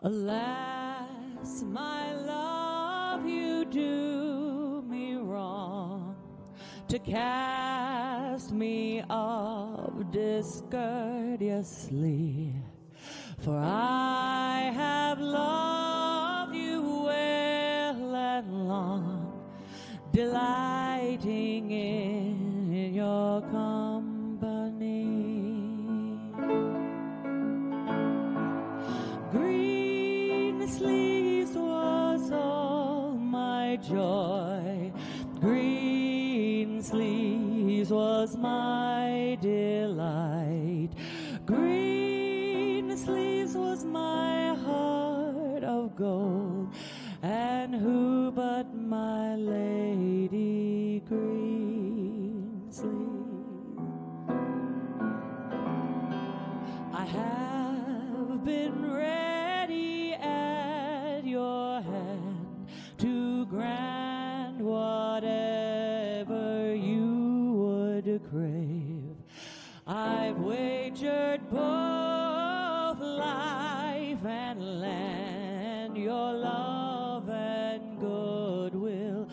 Alas, my love, you do me wrong to cast me off discourteously, for I have loved you well and long, delighting in your company. Green sleeves was all my joy. Green sleeves was my delight. Green sleeves was my heart of gold. And who but my lady Greensleeves? I have been ready at your hand to grant whatever you would crave. I've wagered both life and land, your love and goodwill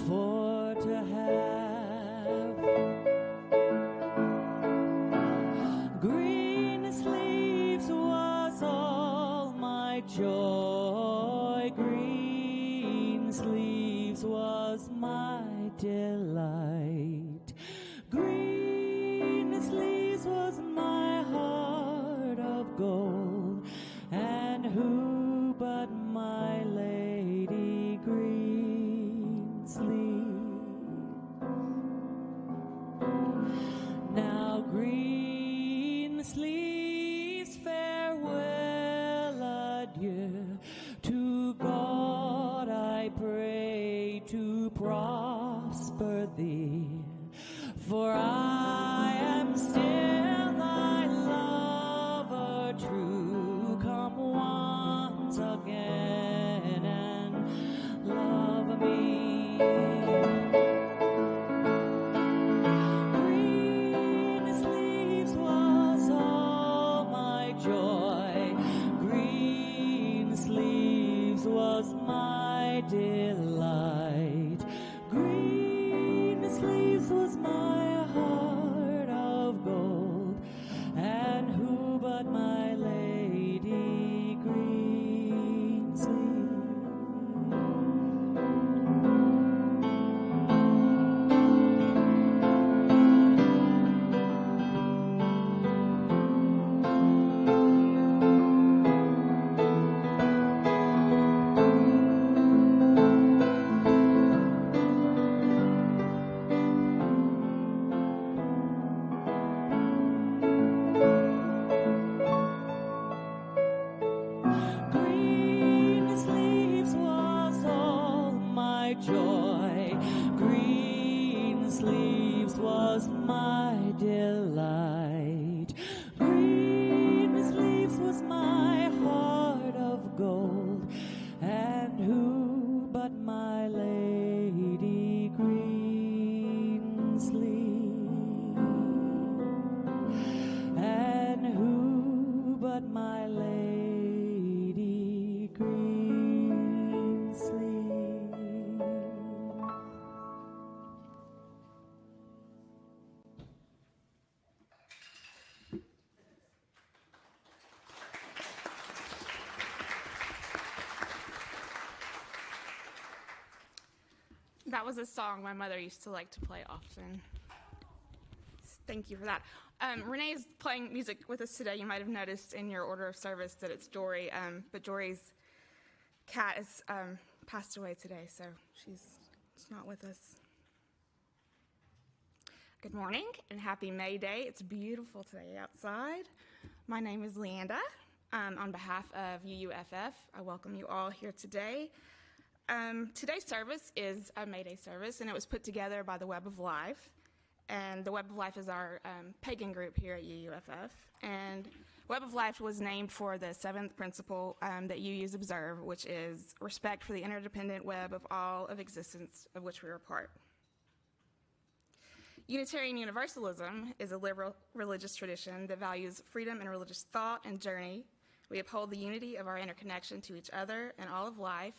for to have. Green sleeves was all my joy. Green sleeves was my delight. Green sleeves was my heart of gold. And who but my lady Greensleeves? Now Greensleeves, farewell, adieu. To God I pray to prosper thee, for I am still thy lover true. Come once again and love me. Green sleeves was all my joy. Green sleeves was my delight. Green sleeves was my heart of gold. And who but my lady Greensleeves? Green sleeves was all my joy. Green sleeves was my delight. Green sleeves was my heart of gold. And who but my lady Greensleeves? And who but my lady Greensleeves? That was a song my mother used to like to play often. Thank you for that. Renee's playing music with us today. You might have noticed in your order of service that it's Jory, but Jory's cat has passed away today, so she's not with us. Good morning and happy May Day. It's beautiful today outside. My name is Leanda. On behalf of UUFF, I welcome you all here today. Today's service is a May Day service, and it was put together by the Web of Life. And the Web of Life is our pagan group here at UUFF. And Web of Life was named for the seventh principle that UUs observe, which is respect for the interdependent web of all of existence of which we are a part. Unitarian Universalism is a liberal religious tradition that values freedom in religious thought and journey We uphold the unity of our interconnection to each other and all of life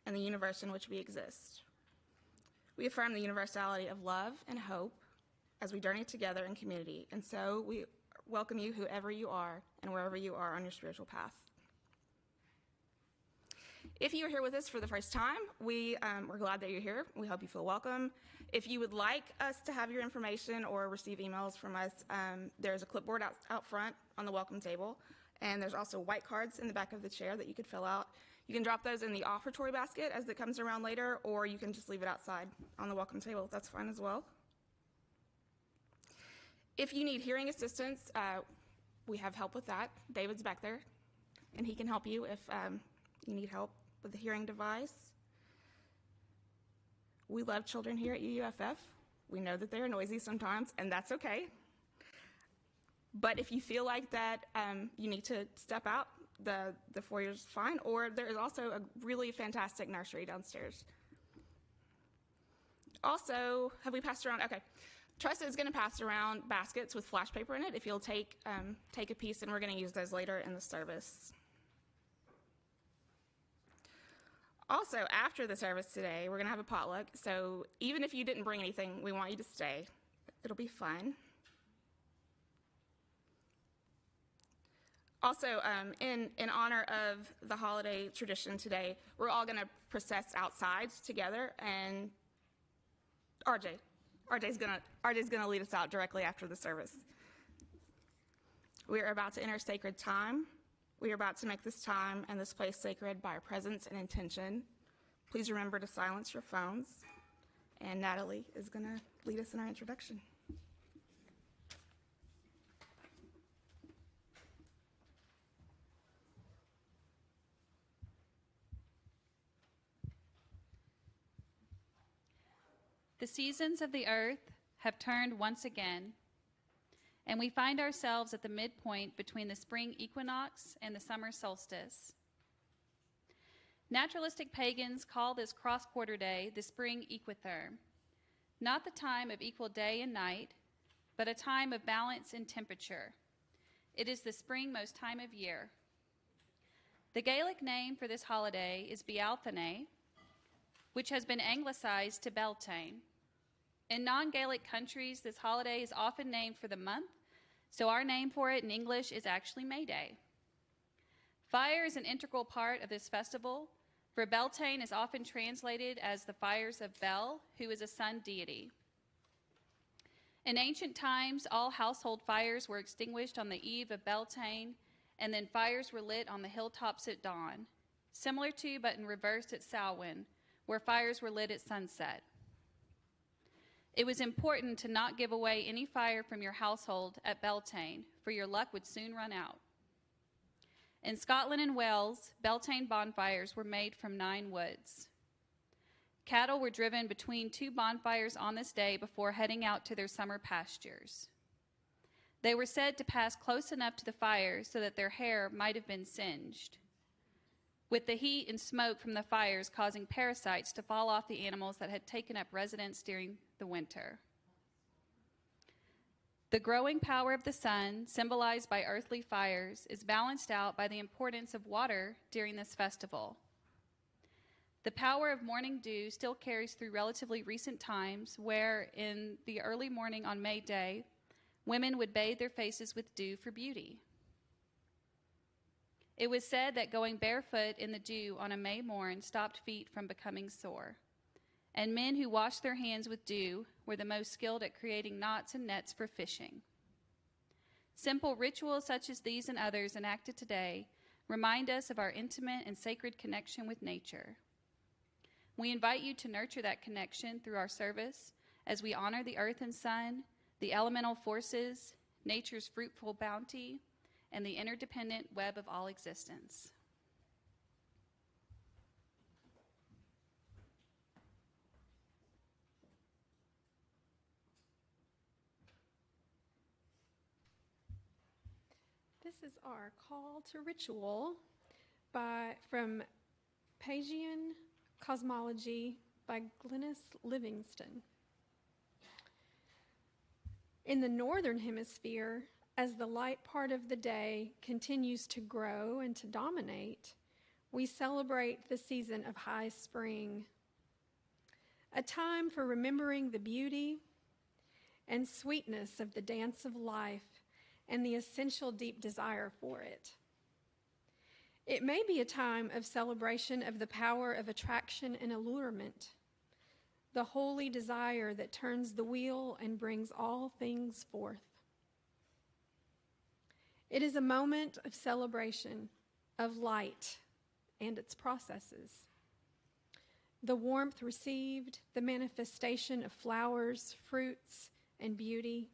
and the universe in which we exist. We affirm the universality of love and hope as we journey together in community, and so we welcome you whoever you are and wherever you are on your spiritual path. If you are here with us for the first time, we're glad that you're here. We hope you feel welcome. If you would like us to have your information or receive emails from us, there's a clipboard out front on the welcome table, and there's also white cards in the back of the chair that you could fill out. You can drop those in the offertory basket as it comes around later, or you can just leave it outside on the welcome table. That's fine as well. If you need hearing assistance, we have help with that. David's back there, and he can help you if you need help with the hearing device. We love children here at UUFF. We know that they are noisy sometimes, and that's okay. But if you feel like that you need to step out, the foyer's fine, or there is also a really fantastic nursery downstairs. Also, have we passed around? Okay. Tressa is going to pass around baskets with flash paper in it if you'll take a piece, and we're going to use those later in the service. Also, after the service today, we're going to have a potluck, so even if you didn't bring anything, we want you to stay. It'll be fun. Also, in honor of the holiday tradition today, we're all going to process outside together, and RJ's gonna lead us out directly after the service. We are about to enter sacred time. We are about to make this time and this place sacred by our presence and intention. Please remember to silence your phones, and Natalie is gonna lead us in our introduction. The seasons of the earth have turned once again, and we find ourselves at the midpoint between the spring equinox and the summer solstice. Naturalistic pagans call this cross-quarter day the spring equitherm, not the time of equal day and night, but a time of balance in temperature. It is the springmost time of year. The Gaelic name for this holiday is Bealtaine, which has been anglicized to Beltane. In non-Gaelic countries, this holiday is often named for the month, so our name for it in English is actually May Day. Fire is an integral part of this festival, for Beltane is often translated as the fires of Bel, who is a sun deity. In ancient times, all household fires were extinguished on the eve of Beltane, and then fires were lit on the hilltops at dawn, similar to but in reverse at Samhain, where fires were lit at sunset. It was important to not give away any fire from your household at Beltane, for your luck would soon run out. In Scotland and Wales, Beltane bonfires were made from 9 woods. Cattle were driven between 2 bonfires on this day before heading out to their summer pastures. They were said to pass close enough to the fire so that their hair might have been singed, with the heat and smoke from the fires causing parasites to fall off the animals that had taken up residence during the winter. The growing power of the sun, symbolized by earthly fires, is balanced out by the importance of water during this festival. The power of morning dew still carries through relatively recent times where, in the early morning on May Day, women would bathe their faces with dew for beauty. It was said that going barefoot in the dew on a May morn stopped feet from becoming sore, and men who washed their hands with dew were the most skilled at creating knots and nets for fishing. Simple rituals such as these and others enacted today remind us of our intimate and sacred connection with nature. We invite you to nurture that connection through our service as we honor the earth and sun, the elemental forces, nature's fruitful bounty, and the interdependent web of all existence. This is our call to ritual from Pagian Cosmology by Glynis Livingston. In the northern hemisphere, as the light part of the day continues to grow and to dominate, we celebrate the season of high spring, a time for remembering the beauty and sweetness of the dance of life and the essential deep desire for it. It may be a time of celebration of the power of attraction and allurement, the holy desire that turns the wheel and brings all things forth. It is a moment of celebration of light and its processes. The warmth received, the manifestation of flowers, fruits, and beauty,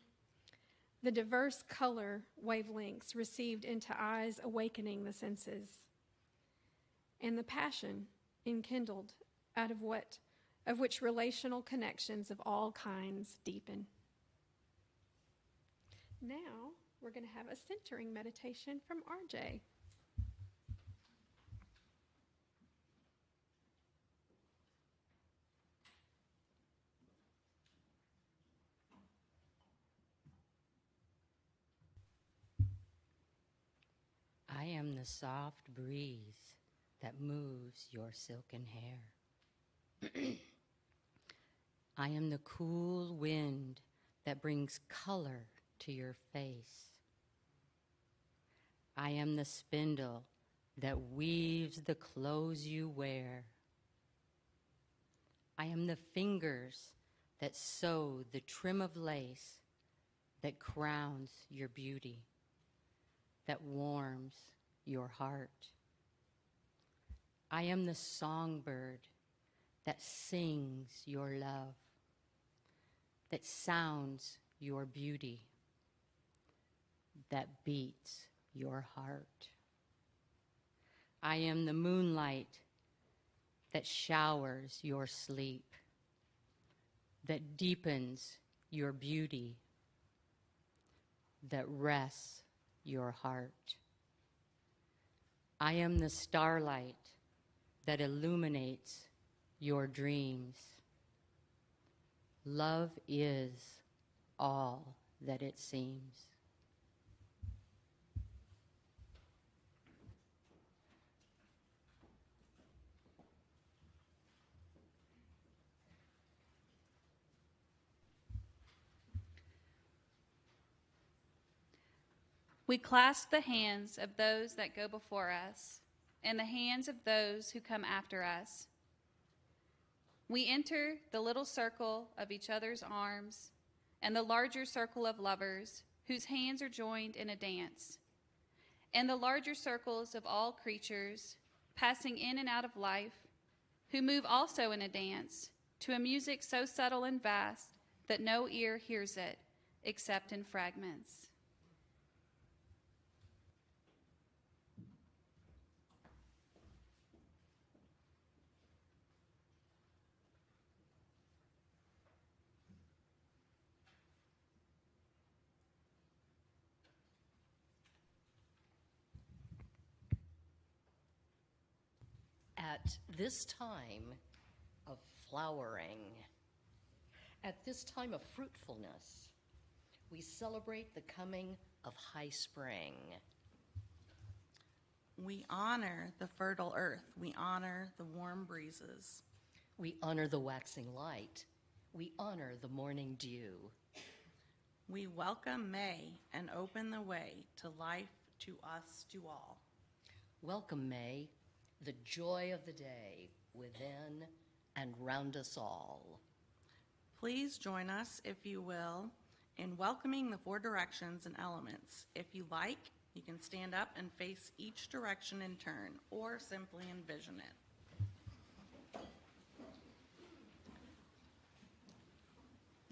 the diverse color wavelengths received into eyes awakening the senses, and the passion enkindled out of which relational connections of all kinds deepen. Now, we're going to have a centering meditation from RJ. I am the soft breeze that moves your silken hair. I am the cool wind that brings color to your face. I am the spindle that weaves the clothes you wear. I am the fingers that sew the trim of lace that crowns your beauty, that warms your heart. I am the songbird that sings your love, that sounds your beauty, that beats your heart. I am the moonlight that showers your sleep, that deepens your beauty, that rests your heart. I am the starlight that illuminates your dreams. Love is all that it seems. We clasp the hands of those that go before us and the hands of those who come after us. We enter the little circle of each other's arms and the larger circle of lovers whose hands are joined in a dance, and the larger circles of all creatures passing in and out of life who move also in a dance to a music so subtle and vast that no ear hears it except in fragments. At this time of flowering, at this time of fruitfulness, we celebrate the coming of high spring. We honor the fertile earth. We honor the warm breezes. We honor the waxing light. We honor the morning dew. We welcome May and open the way to life, to us, to all. Welcome, May, the joy of the day within and round us all. Please join us, if you will, in welcoming the four directions and elements. If you like, you can stand up and face each direction in turn, or simply envision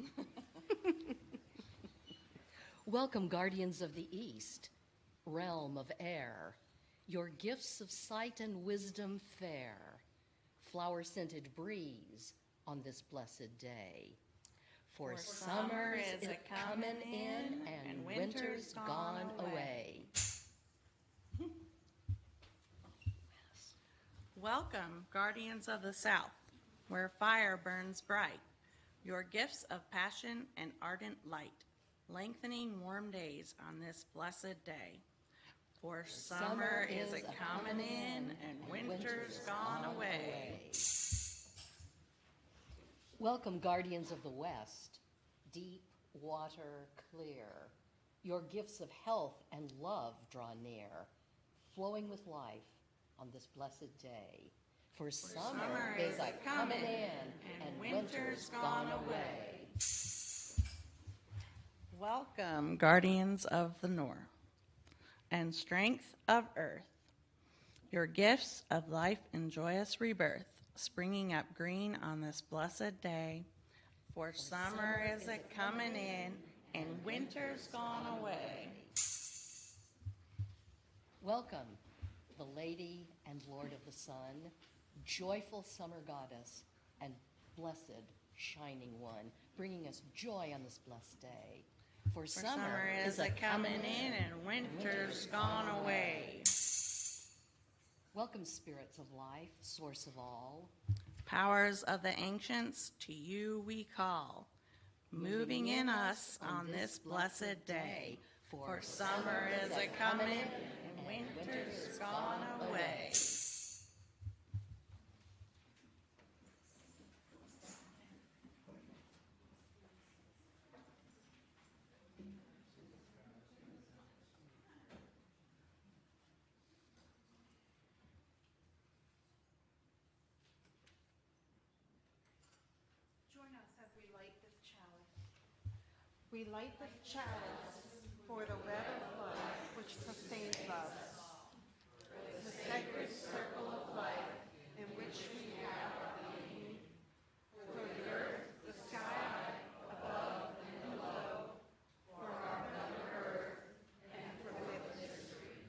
it. Welcome, guardians of the East, realm of air, your gifts of sight and wisdom fair, flower-scented breeze on this blessed day. For summer is a-comin' in and winter's gone away. Welcome, guardians of the South, where fire burns bright, your gifts of passion and ardent light. lengthening warm days on this blessed day. For summer is a-comin' in, and winter's gone away. Welcome, guardians of the West, deep water clear. Your gifts of health and love draw near, flowing with life on this blessed day. For summer is a-comin' in, and winter's gone away. Welcome, guardians of the North and strength of earth. Your gifts of life and joyous rebirth, springing up green on this blessed day. For summer is a-comin' in, and winter's gone away. Welcome, the Lady and Lord of the Sun, joyful summer goddess, and blessed shining one, bringing us joy on this blessed day. For Summer is a-comin' in, and winter's gone away. Welcome, spirits of life, source of all. Powers of the ancients, to you we call, moving in us on this blessed day. For summer is a-comin' and winter's gone away. Join us as we light this chalice. We light this chalice for the web of life which sustains us, the sacred circle of life in which we have our being, for the earth, the sky, above and below, for our Mother Earth, and for living history.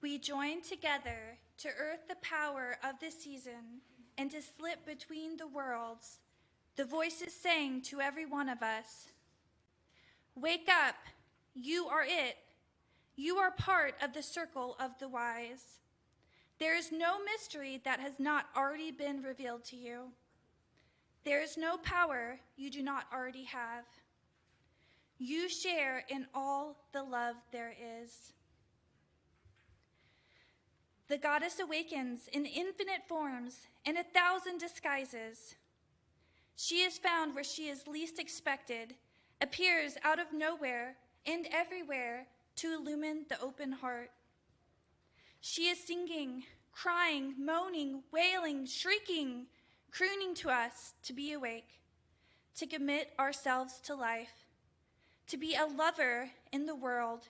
We join together to earth the power of the season and to slip between the worlds. The voices sang to every one of us, "Wake up, you are it. You are part of the circle of the wise. There is no mystery that has not already been revealed to you. There is no power you do not already have. You share in all the love there is." The goddess awakens in infinite forms and 1,000 disguises. She is found where she is least expected, appears out of nowhere and everywhere to illumine the open heart. She is singing, crying, moaning, wailing, shrieking, crooning to us to be awake, to commit ourselves to life, to be a lover in the world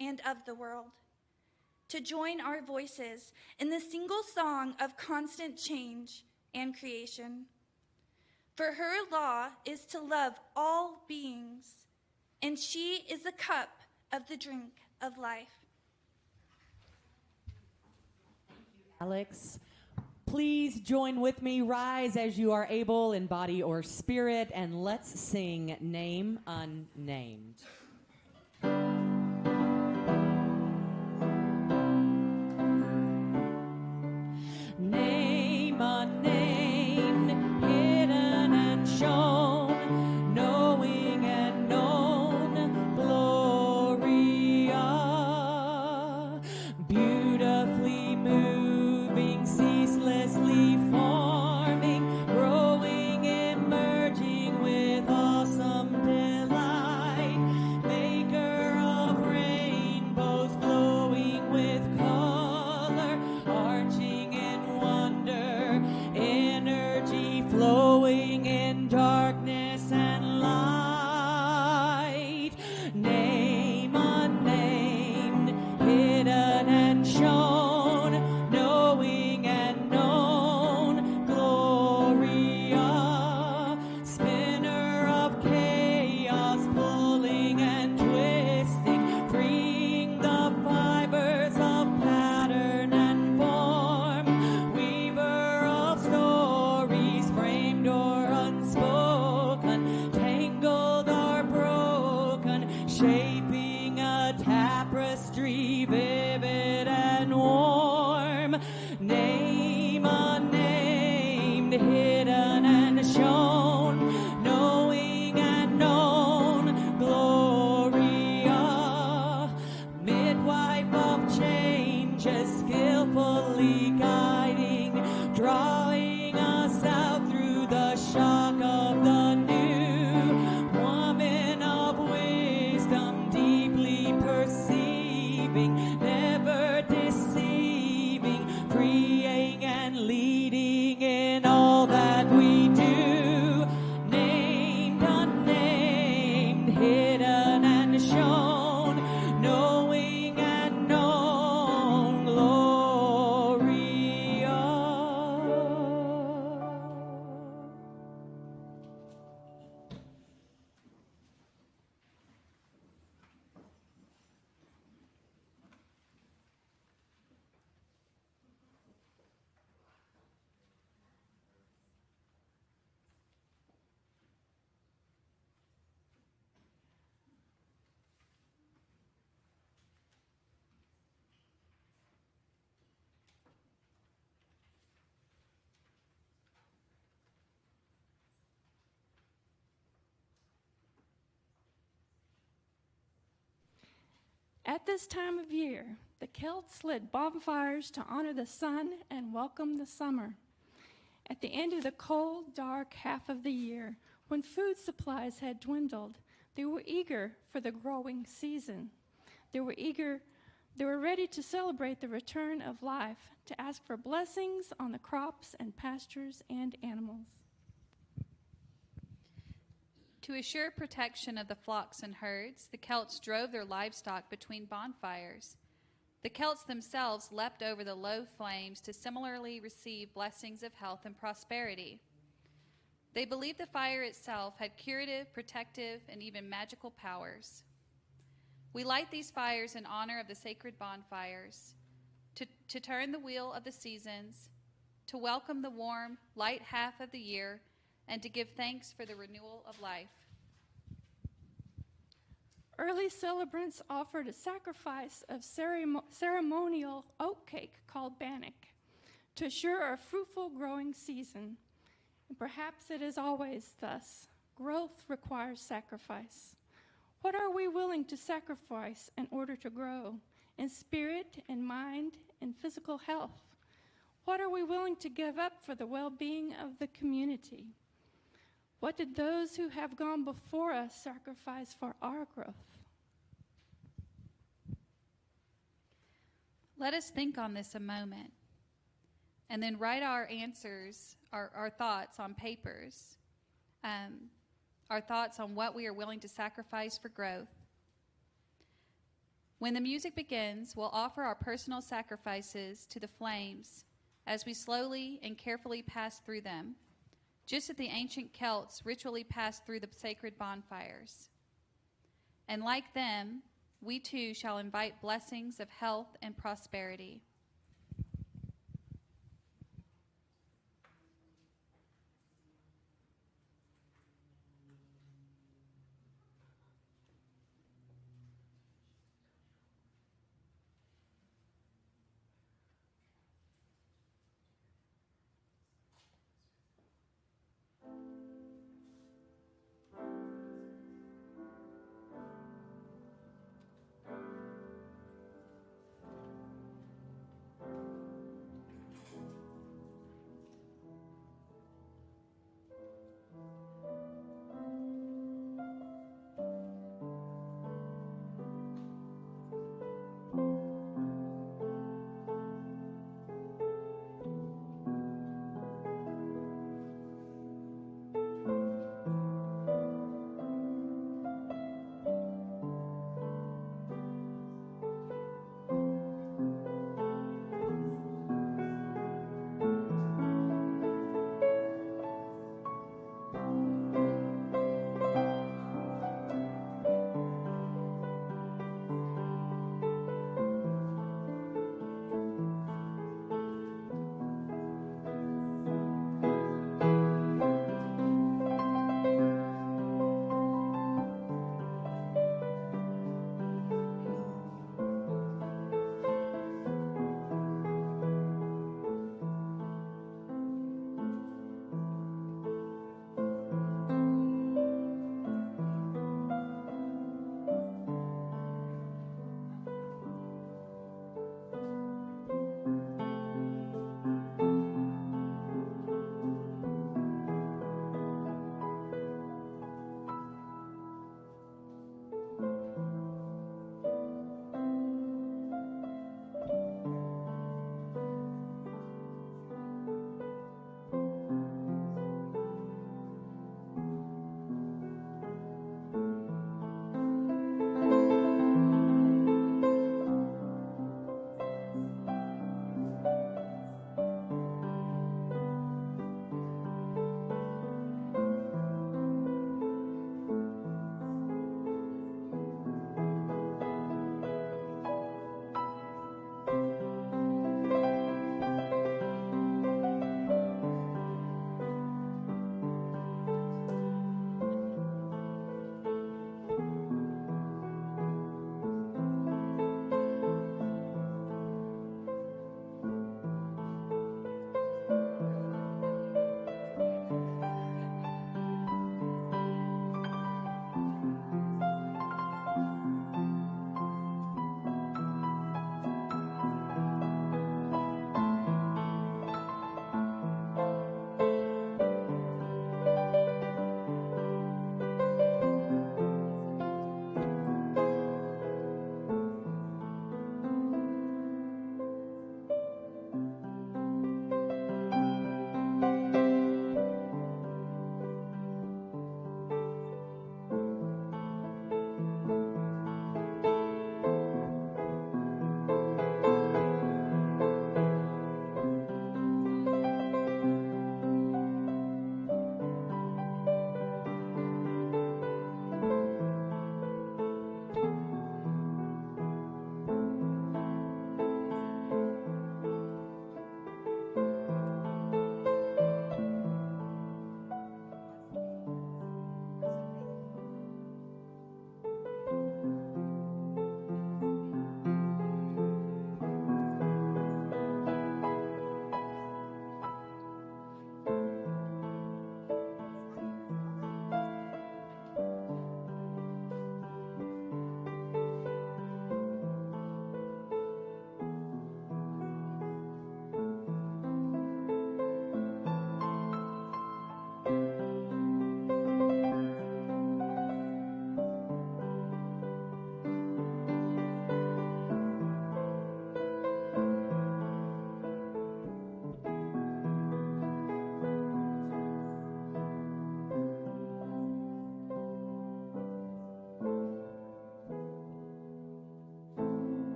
and of the world, to join our voices in the single song of constant change and creation. For her law is to love all beings, and she is the cup of the drink of life. Alex, please join with me. Rise as you are able in body or spirit, and let's sing Name Unnamed. Name unnamed, hidden and shown, knowing and known, Gloria, beautifully moving, ceaselessly forming, growing, emerging with awesome delight, changes, skillfully guiding, drawing us out through the shock of the new. Woman of wisdom, deeply perceiving, never deceiving, freeing and leading in all that we do. Named, unnamed, hidden and shown, knowing and known, Gloria. At this time of year, the Celts lit bonfires to honor the sun and welcome the summer. At the end of the cold, dark half of the year, when food supplies had dwindled, they were eager for the growing season. They were ready to celebrate the return of life, to ask for blessings on the crops and pastures and animals. To assure protection of the flocks and herds, the Celts drove their livestock between bonfires. The Celts themselves leapt over the low flames to similarly receive blessings of health and prosperity. They believed the fire itself had curative, protective, and even magical powers. We light these fires in honor of the sacred bonfires, to turn the wheel of the seasons, to welcome the warm, light half of the year, and to give thanks for the renewal of life. Early celebrants offered a sacrifice of ceremonial oat cake called bannock to assure a fruitful growing season. And perhaps it is always thus. Growth requires sacrifice. What are we willing to sacrifice in order to grow in spirit, in mind, in physical health? What are we willing to give up for the well-being of the community? What did those who have gone before us sacrifice for our growth? Let us think on this a moment, and then write our answers, our thoughts on papers, our thoughts on what we are willing to sacrifice for growth. When the music begins, we'll offer our personal sacrifices to the flames as we slowly and carefully pass through them, just as the ancient Celts ritually passed through the sacred bonfires. And like them, we too shall invite blessings of health and prosperity.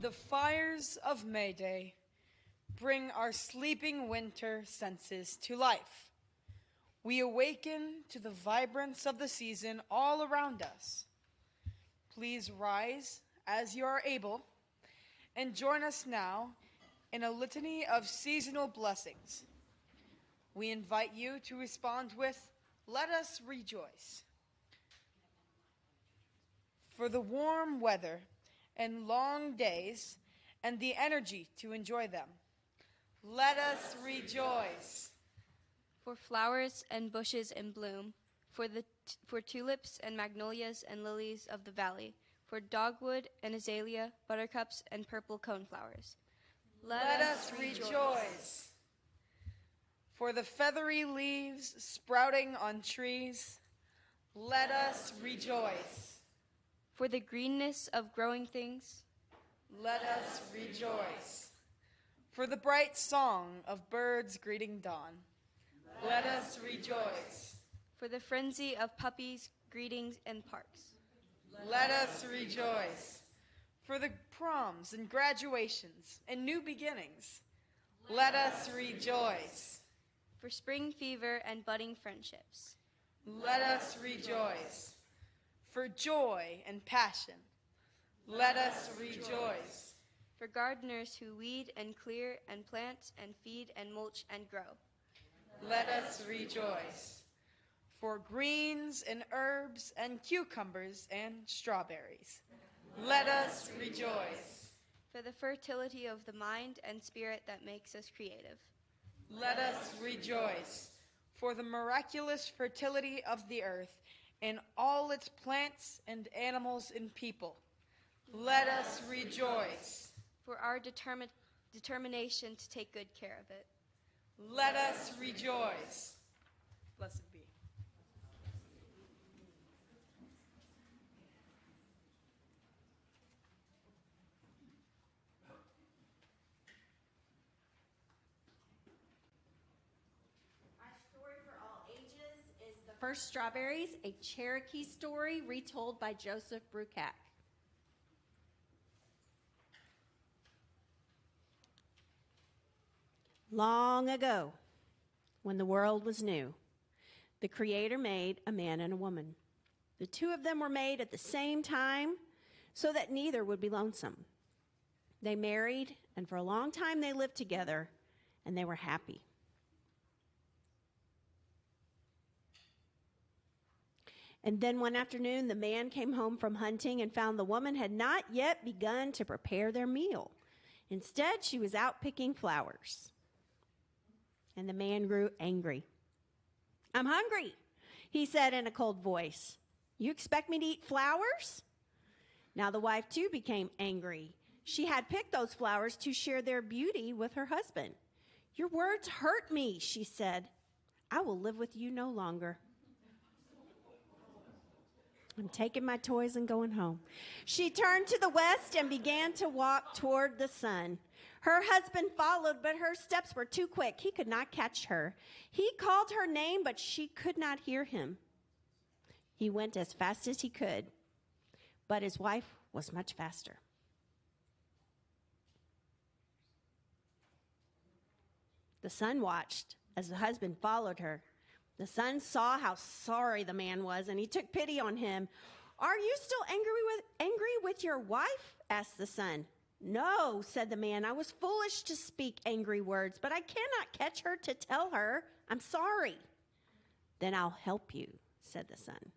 The fires of May Day bring our sleeping winter senses to life. We awaken to the vibrance of the season all around us. Please rise as you are able and join us now in a litany of seasonal blessings. We invite you to respond with, "Let us rejoice." For the warm weather and long days and the energy to enjoy them, let us rejoice. For flowers and bushes in bloom, for tulips and magnolias and lilies of the valley, for dogwood and azalea, buttercups and purple coneflowers. Let us rejoice. For the feathery leaves sprouting on trees, let us rejoice. For the greenness of growing things, let us rejoice. For the bright song of birds greeting dawn, let us rejoice. For the frenzy of puppies greetings in parks, let us rejoice. For the proms and graduations and new beginnings, let us rejoice. For spring fever and budding friendships, let us rejoice. For joy and passion, let us rejoice. For gardeners who weed and clear and plant and feed and mulch and grow, let us rejoice. For greens and herbs and cucumbers and strawberries, let us rejoice. For the fertility of the mind and spirit that makes us creative, let us rejoice. For the miraculous fertility of the earth and all its plants and animals and people, let us rejoice. For our determination to take good care of it, let us rejoice. Blessed be. First Strawberries, a Cherokee story retold by Joseph Bruchac. Long ago, when the world was new, the Creator made a man and a woman. The two of them were made at the same time so that neither would be lonesome. They married, and for a long time they lived together, and they were happy. And then one afternoon, the man came home from hunting and found the woman had not yet begun to prepare their meal. Instead, she was out picking flowers. And the man grew angry. "I'm hungry," he said in a cold voice. "You expect me to eat flowers?" Now the wife, too, became angry. She had picked those flowers to share their beauty with her husband. "Your words hurt me," she said. "I will live with you no longer. I'm taking my toys and going home." She turned to the west and began to walk toward the sun. Her husband followed, but her steps were too quick. He could not catch her. He called her name, but she could not hear him. He went as fast as he could, but his wife was much faster. The sun watched as the husband followed her. The son saw how sorry the man was, and he took pity on him. "Are you still angry with your wife?" asked the son. "No," said the man. "I was foolish to speak angry words, but I cannot catch her to tell her I'm sorry." "Then I'll help you," said the son.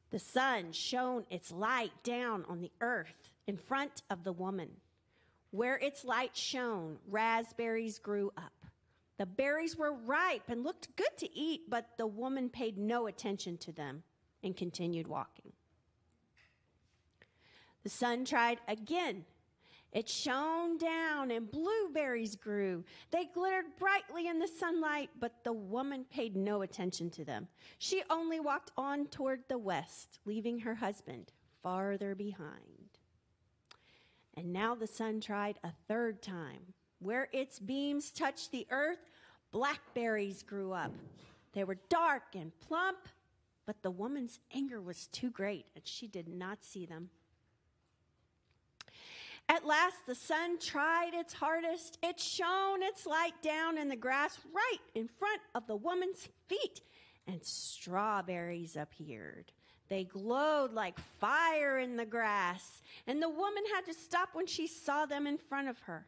The sun shone its light down on the earth in front of the woman. Where its light shone, raspberries grew up. The berries were ripe and looked good to eat, but the woman paid no attention to them and continued walking. The sun tried again. It shone down and blueberries grew. They glittered brightly in the sunlight, but the woman paid no attention to them. She only walked on toward the west, leaving her husband farther behind. And now the sun tried a third time. Where its beams touched the earth, blackberries grew up. They were dark and plump, but the woman's anger was too great, and she did not see them. At last, the sun tried its hardest. It shone its light down in the grass right in front of the woman's feet, and strawberries appeared. They glowed like fire in the grass, and the woman had to stop when she saw them in front of her.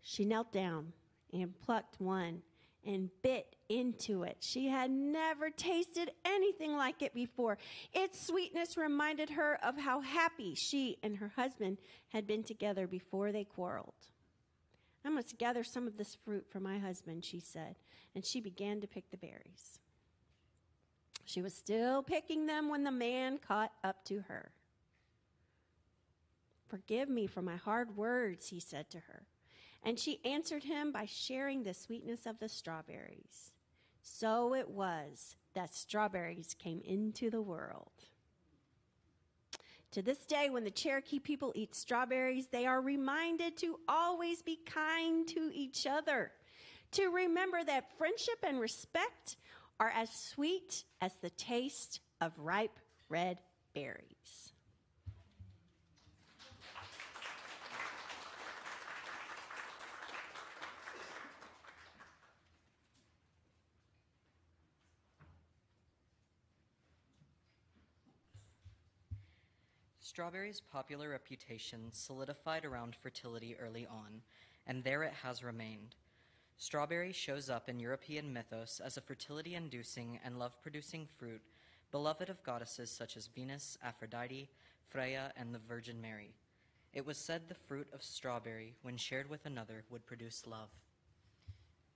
She knelt down and plucked one and bit into it. She had never tasted anything like it before. Its sweetness reminded her of how happy she and her husband had been together before they quarreled. I must gather some of this fruit for my husband, she said, and she began to pick the berries. She was still picking them when the man caught up to her. Forgive me for my hard words, he said to her. And she answered him by sharing the sweetness of the strawberries. So it was that strawberries came into the world. To this day, when the Cherokee people eat strawberries, they are reminded to always be kind to each other, to remember that friendship and respect are as sweet as the taste of ripe red berries. Strawberry's popular reputation solidified around fertility early on, and there it has remained. Strawberry shows up in European mythos as a fertility-inducing and love-producing fruit, beloved of goddesses such as Venus, Aphrodite, Freya, and the Virgin Mary. It was said the fruit of strawberry, when shared with another, would produce love.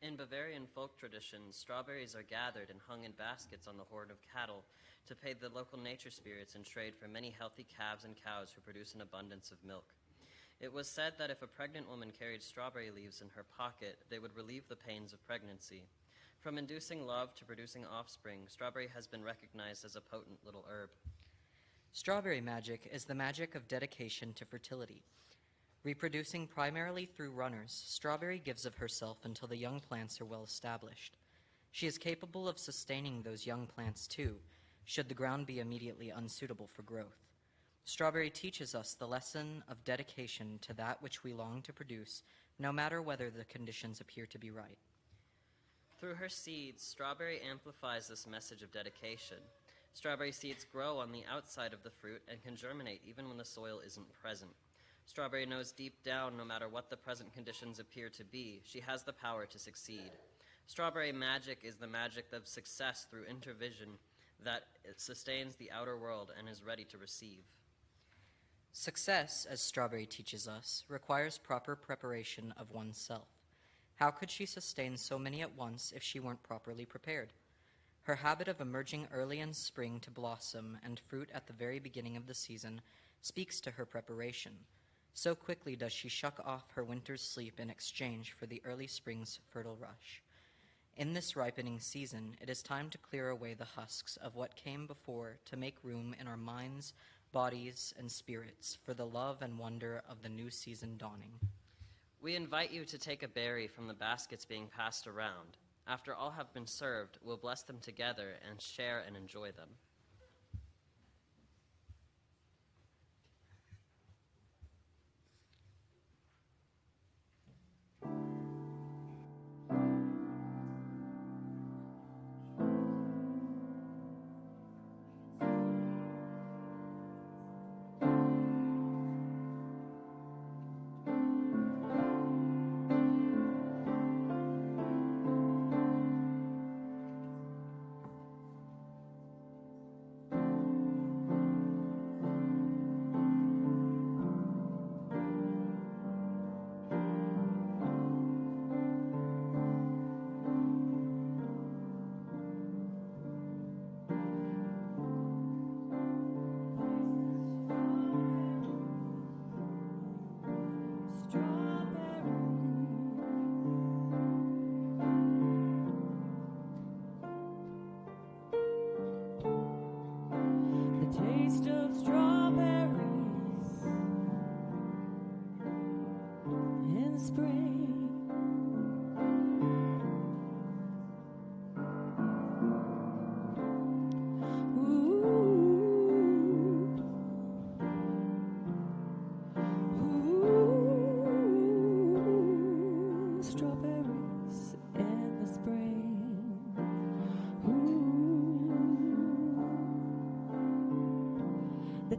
In Bavarian folk traditions, strawberries are gathered and hung in baskets on the horn of cattle to pay the local nature spirits in trade for many healthy calves and cows who produce an abundance of milk. It was said that if a pregnant woman carried strawberry leaves in her pocket, they would relieve the pains of pregnancy. From inducing love to producing offspring, strawberry has been recognized as a potent little herb. Strawberry magic is the magic of dedication to fertility. Reproducing primarily through runners, strawberry gives of herself until the young plants are well established. She is capable of sustaining those young plants too, should the ground be immediately unsuitable for growth. Strawberry teaches us the lesson of dedication to that which we long to produce, no matter whether the conditions appear to be right. Through her seeds, strawberry amplifies this message of dedication. Strawberry seeds grow on the outside of the fruit and can germinate even when the soil isn't present. Strawberry knows deep down, no matter what the present conditions appear to be, she has the power to succeed. Strawberry magic is the magic of success through intervision that sustains the outer world and is ready to receive. Success, as Strawberry teaches us, requires proper preparation of oneself. How could she sustain so many at once if she weren't properly prepared? Her habit of emerging early in spring to blossom and fruit at the very beginning of the season speaks to her preparation. So quickly does she shuck off her winter's sleep in exchange for the early spring's fertile rush. In this ripening season, it is time to clear away the husks of what came before to make room in our minds, bodies, and spirits for the love and wonder of the new season dawning. We invite you to take a berry from the baskets being passed around. After all have been served, we'll bless them together and share and enjoy them.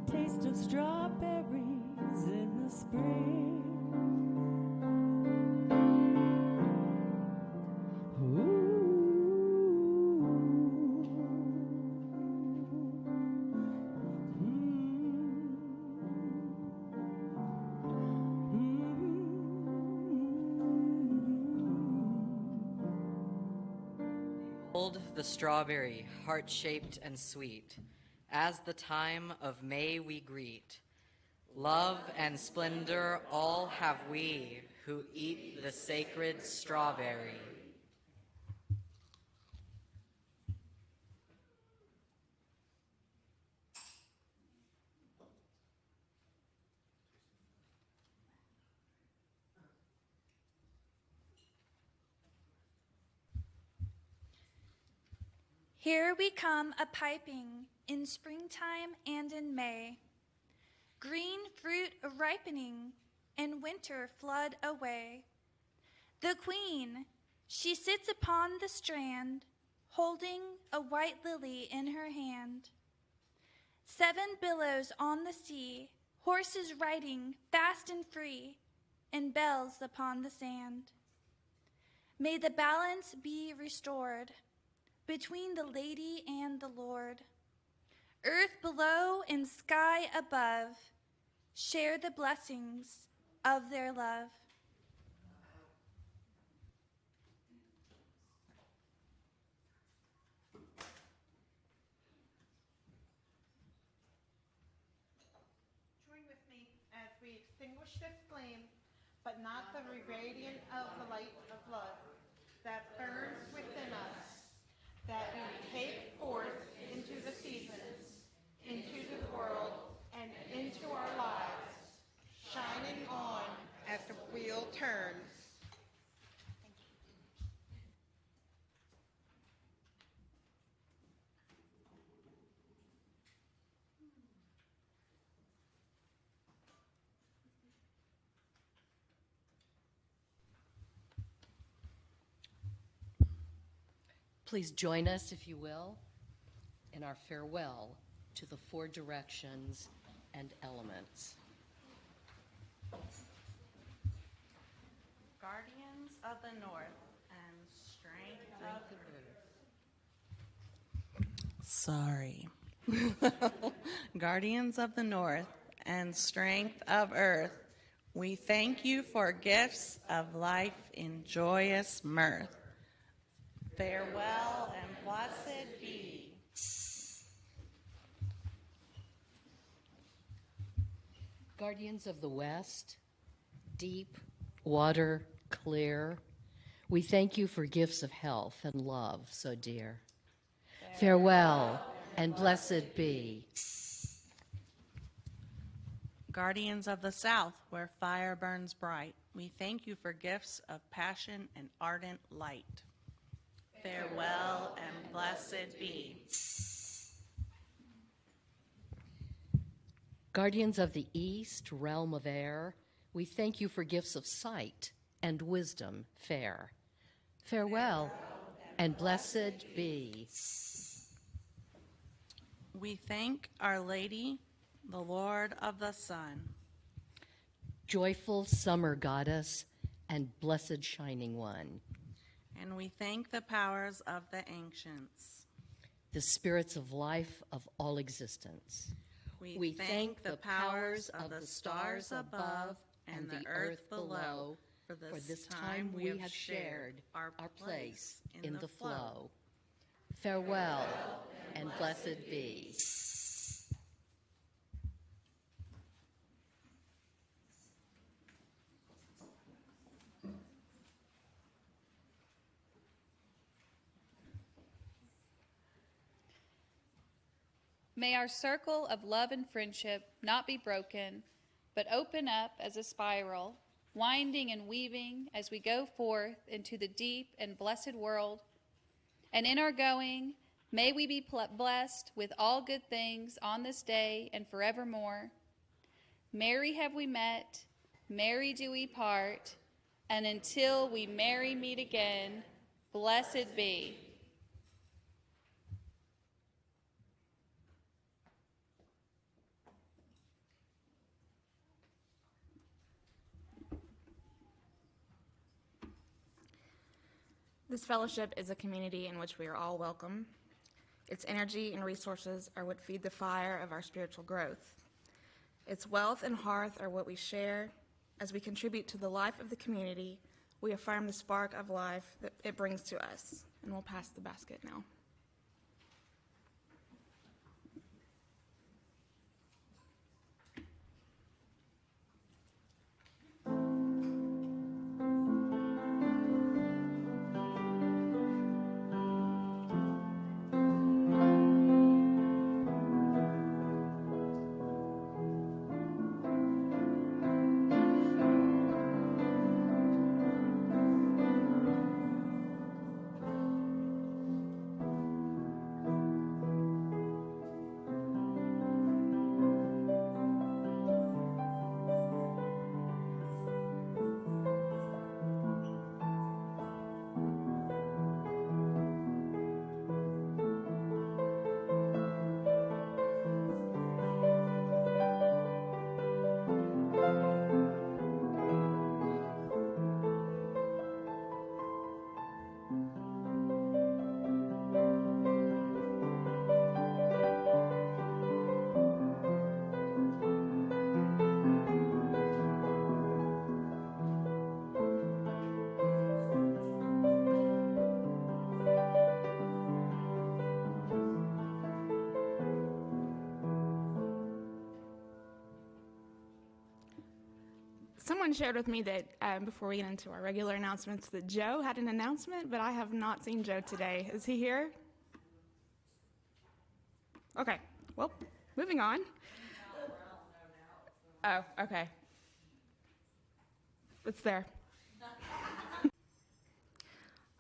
the taste of strawberries in the spring. Hold the strawberry, heart-shaped and sweet, as the time of May we greet. Love and splendor all have we who eat the sacred strawberry. Here we come a-piping in springtime and in May. Green fruit a-ripening, and winter flood away. The queen, she sits upon the strand, holding a white lily in her hand. 7 billows on the sea, horses riding fast and free, and bells upon the sand. May the balance be restored between the lady and the lord. Earth below and sky above share the blessings of their love. Join with me as we extinguish this flame, but not the radiant of the light of love that burns within us, that we take forth into the seasons, into the world, and into our lives, shining on as the wheel turns. Please join us, if you will, in our farewell to the 4 directions and elements. Guardians of the North and strength of earth. Sorry. Guardians of the North and strength of earth, we thank you for gifts of life in joyous mirth. Farewell and blessed be. Guardians of the West, deep, water, clear, we thank you for gifts of health and love so dear. Farewell and blessed be. Guardians of the South, where fire burns bright, we thank you for gifts of passion and ardent light. Farewell and blessed be. Guardians of the East, realm of air, we thank you for gifts of sight and wisdom fair. Farewell and blessed be. We thank Our Lady, the Lord of the Sun. Joyful summer goddess and blessed shining one. And we thank the powers of the ancients, the spirits of life of all existence. We thank the powers of the stars above and the earth below, for this time we have shared our place in the flow. Farewell and blessed be. May our circle of love and friendship not be broken, but open up as a spiral, winding and weaving as we go forth into the deep and blessed world. And in our going, may we be blessed with all good things on this day and forevermore. Merry have we met, merry do we part, and until we merry meet again, blessed be. This fellowship is a community in which we are all welcome. Its energy and resources are what feed the fire of our spiritual growth. Its wealth and hearth are what we share. As we contribute to the life of the community, we affirm the spark of life that it brings to us. And we'll pass the basket now. Someone shared with me that before we get into our regular announcements that Joe had an announcement, but I have not seen Joe today. Is he here? Okay, well, moving on. Oh, okay. It's there.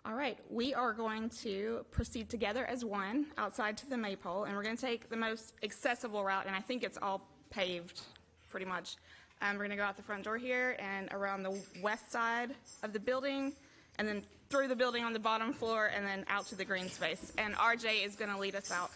All right, we are going to proceed together as one outside to the maypole, and we're going to take the most accessible route, and I think it's all paved pretty much. We're going to go out the front door here and around the west side of the building, and then through the building on the bottom floor, and then out to the green space. And RJ is going to lead us out.